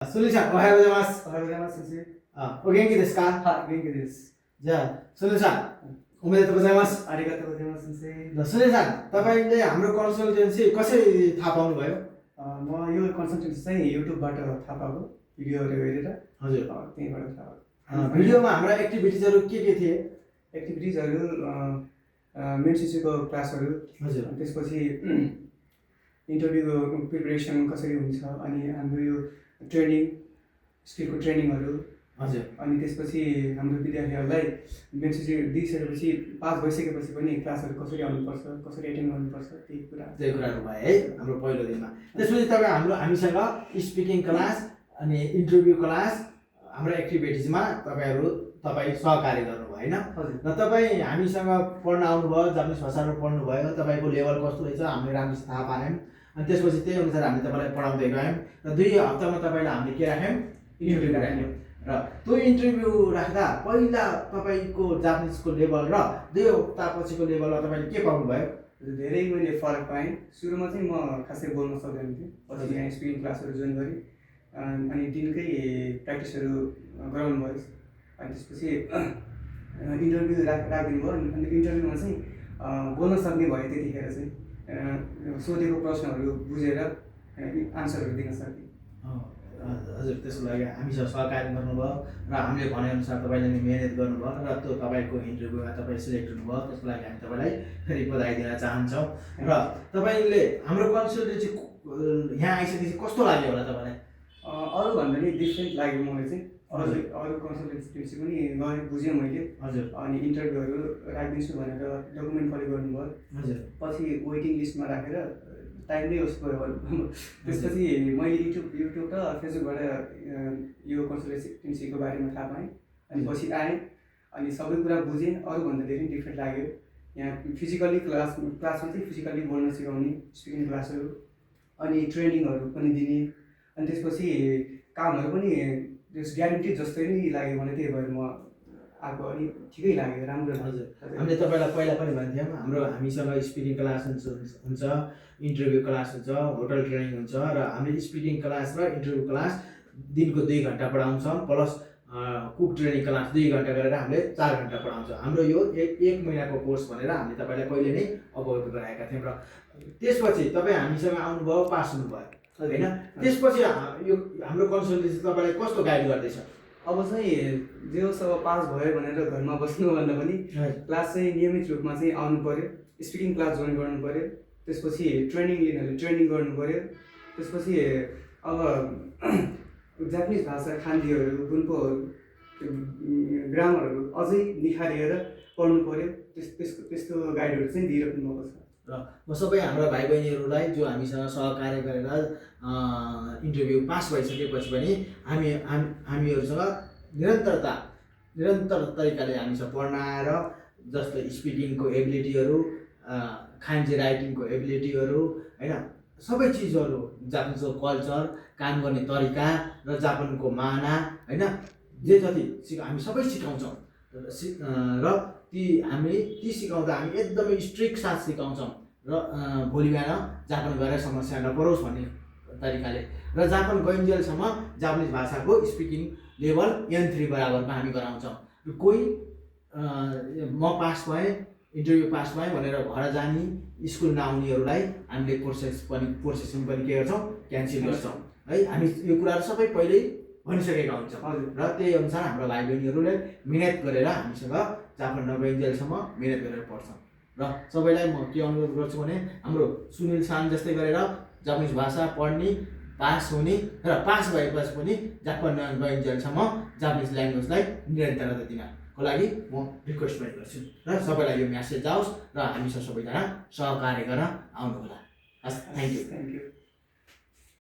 するちゃん、おはようございます。おはようございます、先お元気ですか？生。はい、元気です。じゃあ、するちゃん、おめでとうございます。ありがとうございます、先生。するちゃん、तपाईँले हाम्रो कन्सल्टेन्सी कसरी थाहा पाउनुभयो? म यो कन्सल्टेन्सी चाहिँ युट्युबबाट थाहा पाएको भिडियोहरू हेरेर हजुर। त्यहीँबाट थाहा पाएको। भिडियोमा हाम्रा एक्टिभिटिजहरू के थिए? एक्टिभिटिजहरू मेन्सिसीको क्लासहरू, हजुर। त्यसपछि इन्टरभ्यूको प्रिपरेसन कसरी हुन्छ, अनि हाम्रो यो ट्रेनिङ स्किलको ट्रेनिङहरू, हजुर। अनि त्यसपछि हाम्रो विद्यार्थीहरूलाई मेन्सिसी दिइसकेपछि पास भइसकेपछि पनि क्लासहरू कसरी आउनुपर्छ, कसरी एटेन्ड गर्नुपर्छ, त्यही कुराहरू भयो है हाम्रो पहिलो दिनमा। त्यसपछि तपाईँ हामीसँग स्पिकिङ क्लास अनि इन्टरभ्यू क्लास हाम्रो एक्टिभिटिजमा तपाईँ सहकार्य गर्नुभयो होइन? र तपाईँ हामीसँग पढ्न आउनुभयो, जापानिज भाषाहरू पढ्नुभयो, तपाईँको लेभल कस्तो रहेछ हामीले राम्रोसँग थाहा पायौँ। अनि त्यसपछि त्यही अनुसार हामीले तपाईँलाई पढाउँदै गयौँ र 2 हप्तामा तपाईँलाई हामीले के राख्यौँ? इन्टरभ्यू राख्यौँ। र त्यो इन्टरभ्यू राख्दा पहिला तपाईँको जापानिजको लेभल र 2 हप्तापछिको लेभलमा तपाईँले के पाउनुभयो? धेरै मैले फरक पाएँ। सुरुमा चाहिँ म खासै बोल्न सक्दैन थिएँ, पछि यहाँ स्पिकिङ क्लासहरू जोइन गरेँ, अनि दिनकै प्र्याक्टिसहरू गराउनु भयो। अनि त्यसपछि इन्टरभ्यू राखिदिनु भयो। अनि इन्टरभ्यूमा चाहिँ बोल्न सक्ने भयो। त्यतिखेर चाहिँ सोधेको प्रश्नहरू बुझेर आन्सरहरू दिन सकेँ। हजुर, त्यसको लागि हामीसँग सहकार्य गर्नुभयो र हामीले भनेअनुसार तपाईँले नि मेहनत गर्नुभयो र त्यो तपाईँको इन्टरभ्यूमा तपाईँ सिलेक्ट हुनुभयो। त्यसको लागि हामी तपाईँलाई फेरि बधाई दिन चाहन्छौँ। र तपाईँले हाम्रो कन्सल्टेन्सी यहाँ आइसकेपछि कस्तो लाग्यो होला तपाईँलाई? अरूभन्दा नि डिफ्रेन्ट लाग्यो मलाई चाहिँ। अरू कन्सल्टेन्सी पनि गएँ, बुझेँ मैले। हजुर। अनि इन्टरभ्यूहरू राखिदिन्छु भनेर डकुमेन्ट कलेक्ट गर्नुभयो। हजुर। पछि वेटिङ लिस्टमा राखेर टाइम नै उस गयो। त्यसपछि मैले युट्युब र फेसबुकबाट यो कन्सल्टेन्सीको बारेमा थाहा पाएँ। अनि पछि आएँ, अनि सबै कुरा बुझेँ। अरूभन्दा धेरै डिफ्रेन्ट लाग्यो। यहाँ फिजिकल्ली क्लासमा चाहिँ फिजिकल्ली बोल्न सिकाउने स्पिकिङ क्लासहरू, अनि ट्रेनिङहरू पनि दिने, अनि त्यसपछि कामहरू पनि ग्यारेन्टी जस्तै नै लाग्यो मलाई। त्यही भएर म आएको, अनि ठिकै लाग्यो, राम्रो लाग्यो। हामीले तपाईँलाई पहिला पनि भन्थ्यौँ, हामीसँग स्पिकिङ क्लास हुन्छ, इन्टरभ्यू क्लास हुन्छ, होटल ट्रेनिङ हुन्छ, र हामीले स्पिकिङ क्लास र इन्टरभ्यू क्लास दिनको 2 घन्टा पढाउँछौँ, प्लस कुक ट्रेनिङ क्लास 2 घन्टा गरेर हामीले 4 घन्टा पढाउँछौँ। हाम्रो यो 1 महिनाको कोर्स भनेर हामीले तपाईँलाई पहिले नै अवगत गराएका थियौँ। र त्यसपछि तपाईँ हामीसँग आउनुभयो, पास हुनुभयो होइन? त्यसपछि यो हाम्रो कन्सल्टेन्सी तपाईँलाई कस्तो गाइड गर्दैछ? अब चाहिँ जे होस्, अब पास भयो भनेर घरमा बस्नुभन्दा पनि क्लास चाहिँ नियमित रूपमा चाहिँ आउनु पऱ्यो। स्पिकिङ क्लास जोइन गर्नु पऱ्यो। त्यसपछि ट्रेनिङ लिनेहरूले ट्रेनिङ गर्नु पऱ्यो। त्यसपछि अब जापानिज भाषा खान्तीहरू, गुन्पोहरू, ग्रामरहरू अझै निखारेर पढ्नु पऱ्यो। त्यस्तो गाइडहरू चाहिँ दिइराख्नु भएको छ। र म सबै हाम्रा भाइ बहिनीहरूलाई जो हामीसँग सहकार्य गरेर इन्टरभ्यू पास भइसकेपछि पनि हामीहरूसँग निरन्तर तरिकाले हामीसँग पढ्न आएर, जस्तो स्पिकिङको एबिलिटीहरू, खान्जी राइटिङको एबिलिटीहरू होइन, सबै चिजहरू, जापानिजको कल्चर, काम गर्ने तरिका र जापानको माना होइन, जे जति हामी सबै सिकाउँछौँ। र ती सिकाउँदा हामी एकदमै स्ट्रिक्ट साथ सिकाउँछौँ र भोलि बिहान जापान गएर समस्या नपरोस् भन्ने तरिकाले। र जापान गइन्जेलसम्म जापानिज भाषाको स्पिकिङ लेभल N3 बराबरमा हामी गराउँछौँ। कोही म पास भएँ, इन्टरभ्यू पास भएँ भनेर घर जाने, स्कुल नआउनेहरूलाई हामीले प्रोसेसिङ पनि के गर्छौँ? क्यान्सल गर्छौँ है। हामी यो कुराहरू सबै पहिल्यै भनिसकेका हुन्छौँ र त्यही अनुसार हाम्रो भाइ बहिनीहरूले मिहिनेत गरेर हामीसँग जापान नगइन्जेलसम्म मिहिनेत गरेर पढ्छौँ। र सबैलाई म के अनुरोध गर्छु भने, हाम्रो सुनिल सान जस्तै गरेर जापानिज भाषा पढ्ने, पास हुने, र पास भएपछि पनि जापान नगइन्जेलसम्म जापानिज ल्याङ्ग्वेजलाई निरन्तरता दिनको लागि म रिक्वेस्ट पनि गर्छु। र सबैलाई यो म्यासेज जाओस् र हामीसँग सबैजना सहकार्य गर्न आउनु होला। हस्, थ्याङ्क यू।